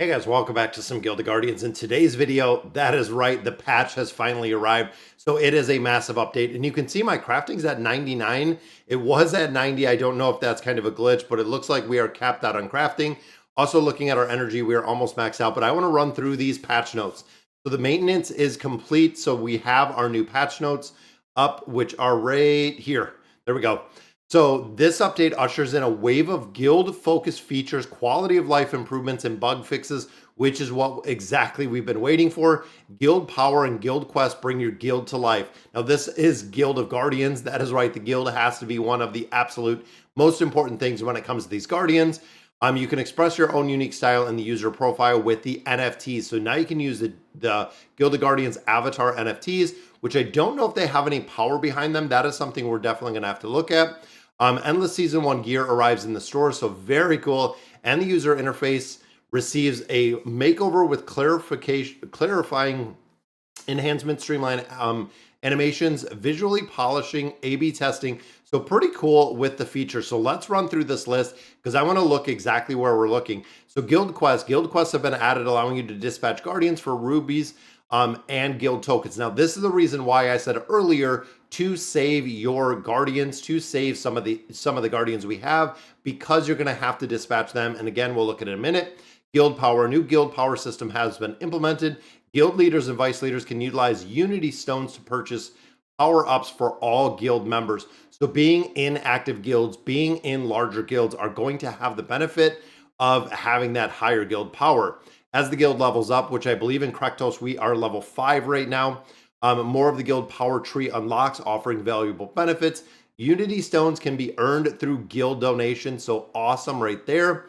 Hey guys, welcome back to some Guild of Guardians. In today's video, that is right, the patch has finally arrived. So it is a massive update, and you can see my crafting's at 99. It was at 90. I don't know if that's kind of a glitch, but it looks like we are capped out on crafting. Also looking at our energy, we are almost maxed out, but I want to run through these patch notes. So the maintenance is complete. So we have our new patch notes up, which are right here. There we go. So this update ushers in a wave of guild-focused features, quality of life improvements, and bug fixes, which is what exactly we've been waiting for. Guild power and guild quest bring your guild to life. Now this is Guild of Guardians. That is right. The guild has to be one of the absolute most important things when it comes to these guardians. You can express your own unique style in the user profile with the NFTs. So now you can use the Guild of Guardians avatar NFTs, which I don't know if they have any power behind them. That is something we're definitely going to have to look at. Endless Season 1 gear arrives in the store, so very cool. And the user interface receives a makeover with clarifying enhancement, streamline animations, visually polishing, A/B testing. So pretty cool with the feature. So let's run through this list because I want to look exactly where we're looking. So guild quests have been added, allowing you to dispatch guardians for rubies and guild tokens. Now, this is the reason why I said earlier to save your guardians, to save some of the guardians we have, because you're going to have to dispatch them. And again, we'll look at it in a minute. Guild power, a new guild power system has been implemented. Guild leaders and vice leaders can utilize Unity stones to purchase power-ups for all guild members. So being in active guilds, being in larger guilds are going to have the benefit of having that higher guild power. As the guild levels up, which I believe in Krektos, we are level 5 right now, more of the guild power tree unlocks, offering valuable benefits. Unity stones can be earned through guild donations, so awesome right there.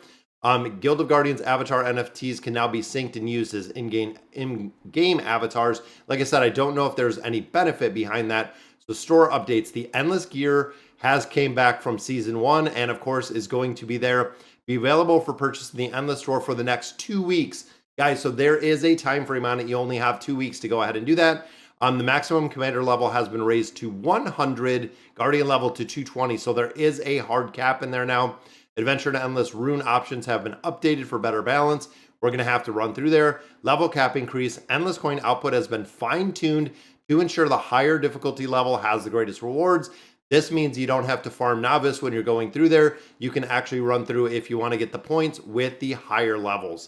Guild of Guardians avatar NFTs can now be synced and used as in-game avatars. Like I said, I don't know if there's any benefit behind that. So store updates. The Endless gear has came back from Season 1 and, of course, is going to be there. Be available for purchase in the Endless store for the next 2 weeks. Guys, so there is a time frame on it. You only have 2 weeks to go ahead and do that. The maximum commander level has been raised to 100, guardian level to 220. So there is a hard cap in there now. Adventure to Endless rune options have been updated for better balance. We're going to have to run through there. Level cap increase. Endless coin output has been fine-tuned to ensure the higher difficulty level has the greatest rewards. This means you don't have to farm novice when you're going through there. You can actually run through if you want to get the points with the higher levels.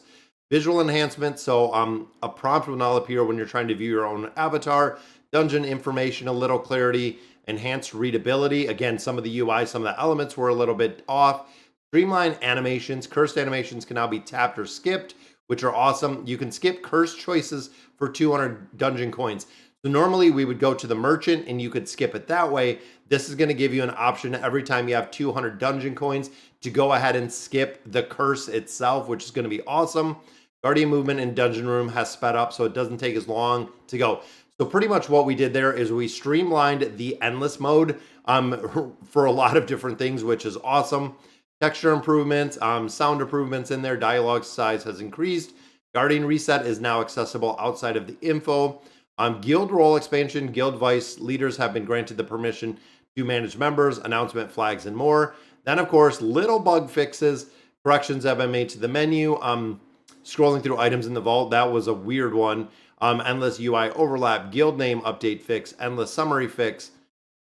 Visual enhancement. So a prompt will now appear when you're trying to view your own avatar. Dungeon information, a little clarity, enhanced readability. Again, some of the UI, some of the elements were a little bit off. Streamline animations. Cursed animations can now be tapped or skipped, which are awesome. You can skip cursed choices for 200 dungeon coins. So normally we would go to the merchant and you could skip it that way. This is going to give you an option every time you have 200 dungeon coins to go ahead and skip the curse itself, which is going to be awesome. Guardian movement in dungeon room has sped up, so it doesn't take as long to go. So pretty much what we did there is we streamlined the endless mode for a lot of different things, which is awesome. Texture improvements, sound improvements in there. Dialogue size has increased. Guardian reset is now accessible outside of the info. Guild role expansion. Guild vice leaders have been granted the permission to manage members, announcement flags, and more. Then, of course, little bug fixes. Corrections have been made to the menu. Scrolling through items in the vault, that was a weird one. Endless UI overlap. Guild name update fix. Endless summary fix.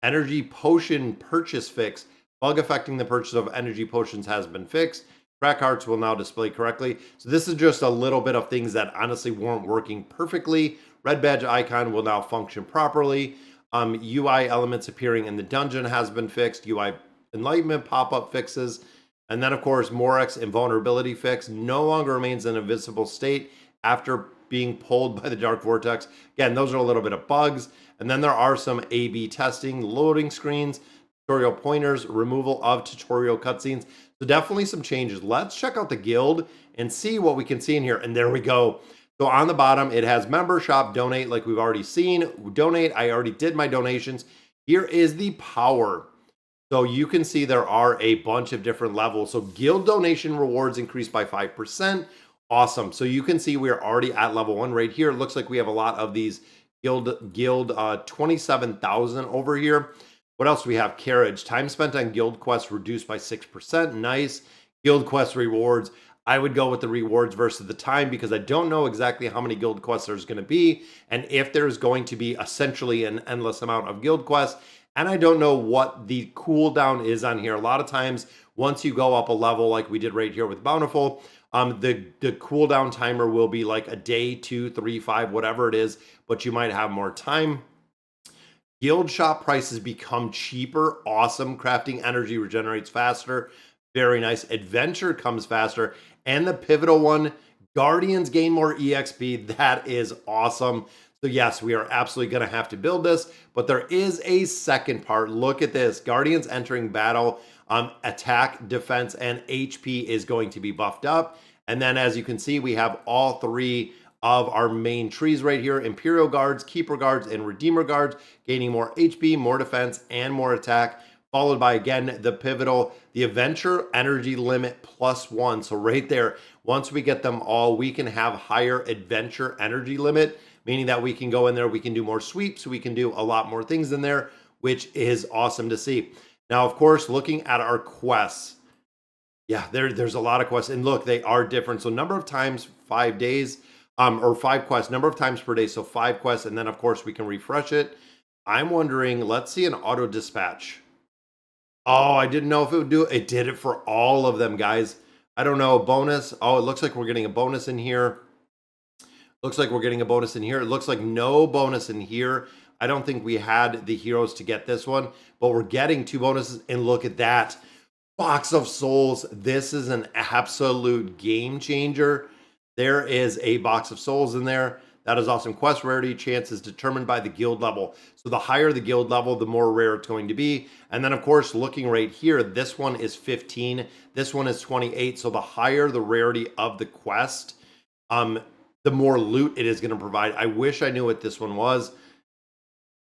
Energy potion purchase fix. Bug affecting the purchase of energy potions has been fixed. Crack hearts will now display correctly. So this is just a little bit of things that honestly weren't working perfectly. Red badge icon will now function properly. UI elements appearing in the dungeon has been fixed. UI enlightenment pop-up fixes. And then, of course, Morex invulnerability fix no longer remains in a visible state after being pulled by the Dark Vortex. Again, those are a little bit of bugs. And then there are some A/B testing, loading screens, tutorial pointers, removal of tutorial cutscenes. So definitely some changes. Let's check out the guild and see what we can see in here. And there we go. So on the bottom, it has member shop, donate, like we've already seen. Donate, I already did my donations. Here is the power. So you can see there are a bunch of different levels. So guild donation rewards increased by 5%. Awesome. So you can see we're already at level 1 right here. It looks like we have a lot of these guild 27,000 over here. What else do we have? Carriage. Time spent on guild quests reduced by 6%. Nice. Guild quest rewards. I would go with the rewards versus the time because I don't know exactly how many guild quests there's going to be and if there's going to be essentially an endless amount of guild quests. And I don't know what the cooldown is on here. A lot of times, once you go up a level like we did right here with Bountiful, the cooldown timer will be like a day, 2, 3, 5, whatever it is, but you might have more time. Guild shop prices become cheaper. Awesome. Crafting energy regenerates faster. Very nice. Adventure comes faster. And the pivotal one, Guardians gain more EXP. That is awesome. So yes, we are absolutely going to have to build this, but there is a second part. Look at this. Guardians entering battle, attack, defense, and HP is going to be buffed up. And then as you can see, we have all three of our main trees right here: Imperial Guards, Keeper Guards, and Redeemer Guards, gaining more HP, more defense, and more attack, followed by, again, the pivotal, the Adventure Energy Limit +1. So right there, once we get them all, we can have higher Adventure Energy Limit, meaning that we can go in there, we can do more sweeps, we can do a lot more things in there, which is awesome to see. Now, of course, looking at our quests, yeah, there's a lot of quests, and look, they are different. So number of times, 5 days, or 5 quests, number of times per day, so 5 quests, and then of course we can refresh it. I'm wondering, let's see an auto dispatch. Oh, I didn't know if it would do it. It did it for all of them, guys. I don't know, bonus. Oh, it looks like we're getting a bonus in here. Looks like we're getting a bonus in here. It looks like no bonus in here. I don't think we had the heroes to get this one, but we're getting 2 bonuses, and look at that. Box of Souls. This is an absolute game changer. There is a box of souls in there. That is awesome. Quest rarity chance is determined by the guild level. So the higher the guild level, the more rare it's going to be. And then, of course, looking right here, this one is 15. This one is 28. So the higher the rarity of the quest, the more loot it is going to provide. I wish I knew what this one was.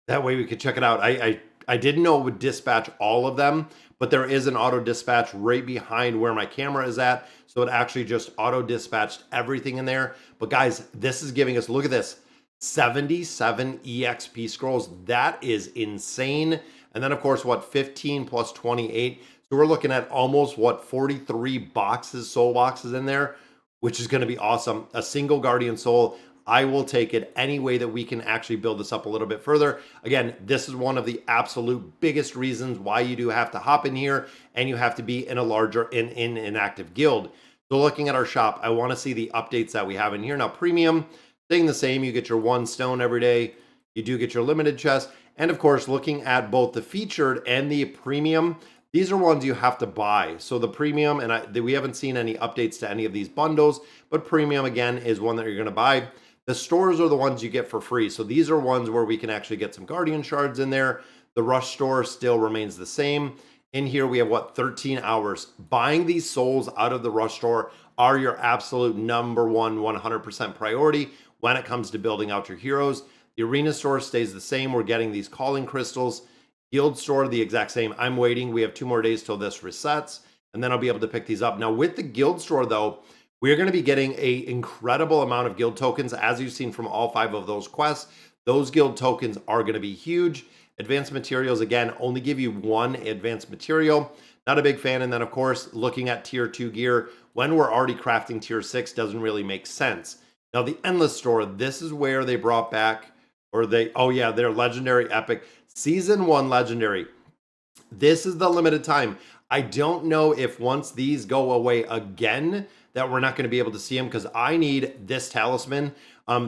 That way we could check it out. I didn't know it would dispatch all of them, but there is an auto dispatch right behind where my camera is at. So it actually just auto dispatched everything in there. But guys, this is giving us, look at this, 77 EXP scrolls. That is insane. And then of course, what, 15 plus 28. So we're looking at almost what, 43 boxes, soul boxes in there, which is going to be awesome. A single Guardian Soul. I will take it any way that we can actually build this up a little bit further. Again, this is one of the absolute biggest reasons why you do have to hop in here and you have to be in a larger, in an active guild. So looking at our shop, I want to see the updates that we have in here. Now, premium, staying the same. You get your 1 stone every day. You do get your limited chest. And of course, looking at both the featured and the premium, these are ones you have to buy. So the premium, and we haven't seen any updates to any of these bundles, but premium, again, is one that you're going to buy. The stores are the ones you get for free. So these are ones where we can actually get some Guardian shards in there. The Rush store still remains the same. In here, we have, what, 13 hours. Buying these souls out of the Rush store are your absolute number one 100% priority when it comes to building out your heroes. The Arena store stays the same. We're getting these calling crystals. Guild store, the exact same. I'm waiting. We have 2 more days till this resets, and then I'll be able to pick these up. Now, with the Guild store, though, we're going to be getting an incredible amount of guild tokens, as you've seen from all 5 of those quests. Those guild tokens are going to be huge. Advanced materials, again, only give you 1 advanced material. Not a big fan. And then, of course, looking at tier 2 gear, when we're already crafting tier 6 doesn't really make sense. Now, the Endless store, this is where they brought back, or oh yeah, their legendary epic. Season 1 legendary. This is the limited time. I don't know if once these go away again, that we're not going to be able to see them, because I need this talisman.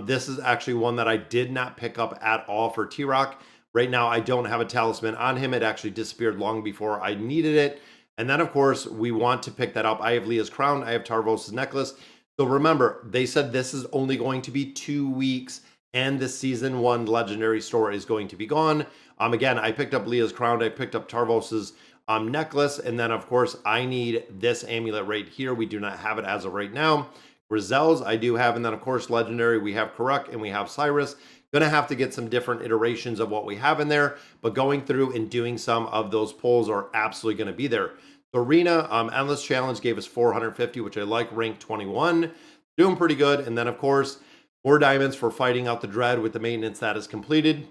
This is actually one that I did not pick up at all for T-Rock. Right now, I don't have a talisman on him. It actually disappeared long before I needed it. And then, of course, we want to pick that up. I have Leah's crown. I have Tarvos' necklace. So remember, they said this is only going to be 2 weeks, and the season 1 legendary store is going to be gone. Again, I picked up Leah's crown. I picked up Tarvos' necklace, and then of course I need this amulet right here. We do not have it as of right now. Grizel's I do have, and then of course legendary we have Karuk and we have Cyrus. Gonna have to get some different iterations of what we have in there, but going through and doing some of those pulls are absolutely going to be there. The Arena Endless Challenge gave us 450, which I like. Rank 21, doing pretty good. And then of course more diamonds for fighting out the dread with the maintenance that is completed.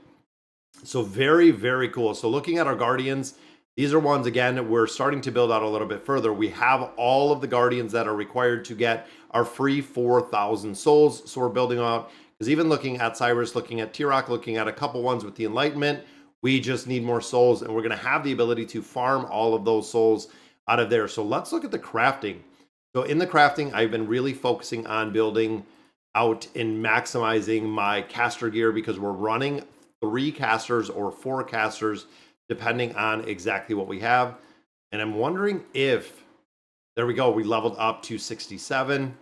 So very, very cool. So looking at our Guardians, These are ones, again, we're starting to build out a little bit further. We have all of the guardians that are required to get our free 4,000 souls. So we're building out, because even looking at Cyrus, looking at T-Rock, looking at a couple ones with the Enlightenment, we just need more souls, and we're going to have the ability to farm all of those souls out of there. So let's look at the crafting. So in the crafting, I've been really focusing on building out and maximizing my caster gear, because we're running 3 casters or 4 casters depending on exactly what we have. And I'm wondering if, there we go, we leveled up to 67.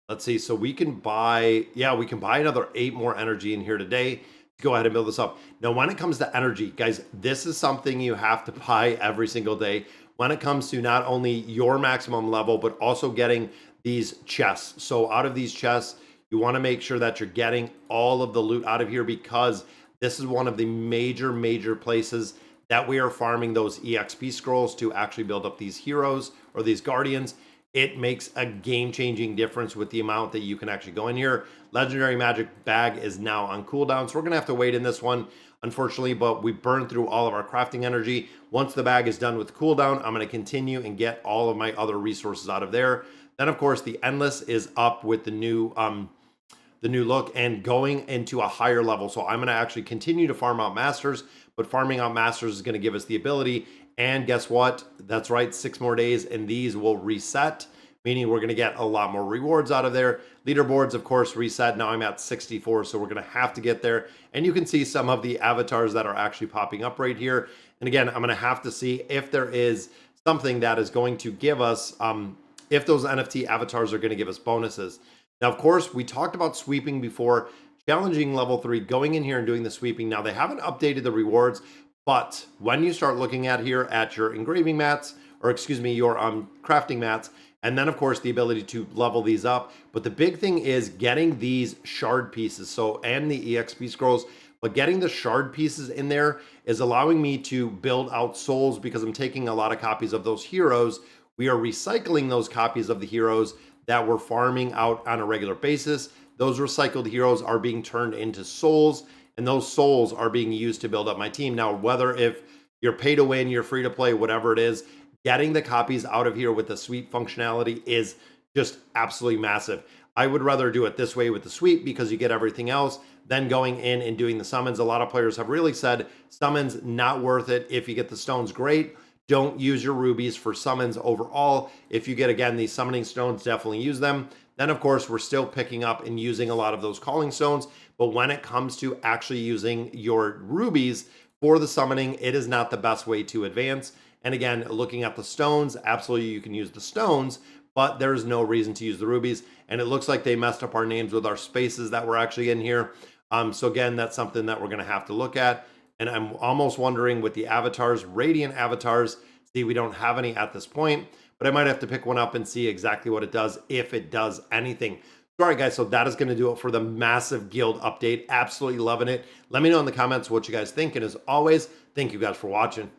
Let's see, so we can buy, yeah, we can buy another 8 more energy in here today to go ahead and build this up. Now, when it comes to energy, guys, this is something you have to buy every single day when it comes to not only your maximum level, but also getting these chests. So out of these chests, you want to make sure that you're getting all of the loot out of here, because this is one of the major places that we are farming those EXP scrolls to actually build up these heroes or these guardians. It makes a game-changing difference with the amount that you can actually go in here. Legendary Magic Bag is now on cooldown, so we're going to have to wait in this one, unfortunately, but we burned through all of our crafting energy. Once the bag is done with cooldown, I'm going to continue and get all of my other resources out of there. Then, of course, the Endless is up with the new look and going into a higher level. So I'm going to actually continue to farm out Masters, but farming out Masters is going to give us the ability. And guess what? That's right, 6 more days and these will reset, meaning we're going to get a lot more rewards out of there. Leaderboards, of course, reset. Now I'm at 64, so we're going to have to get there. And you can see some of the avatars that are actually popping up right here. And again, I'm going to have to see if there is something that is going to give us, if those NFT avatars are going to give us bonuses. Now, of course, we talked about sweeping before, challenging level 3, going in here and doing the sweeping. Now, they haven't updated the rewards, but when you start looking at here at your engraving mats, or excuse me, your crafting mats, and then, of course, the ability to level these up. But the big thing is getting these shard pieces, so, and the EXP scrolls, but getting the shard pieces in there is allowing me to build out souls, because I'm taking a lot of copies of those heroes. We are recycling those copies of the heroes that we're farming out on a regular basis. Those recycled heroes are being turned into souls, and those souls are being used to build up my team. Now, whether if you're pay to win, you're free to play, whatever it is, getting the copies out of here with the sweep functionality is just absolutely massive. I would rather do it this way with the sweep, because you get everything else, than going in and doing the summons. A lot of players have really said summons not worth it. If you get the stones, great. Don't use your rubies for summons overall. If you get, again, these summoning stones, definitely use them. Then, of course, we're still picking up and using a lot of those calling stones. But when it comes to actually using your rubies for the summoning, it is not the best way to advance. And again, looking at the stones, absolutely you can use the stones, but there's no reason to use the rubies. And it looks like they messed up our names with our spaces that were actually in here. So again, that's something that we're going to have to look at. And I'm almost wondering with the avatars, Radiant avatars, see, we don't have any at this point, but I might have to pick one up and see exactly what it does, if it does anything. All right, guys, so that is going to do it for the massive guild update. Absolutely loving it. Let me know in the comments what you guys think. And as always, thank you guys for watching.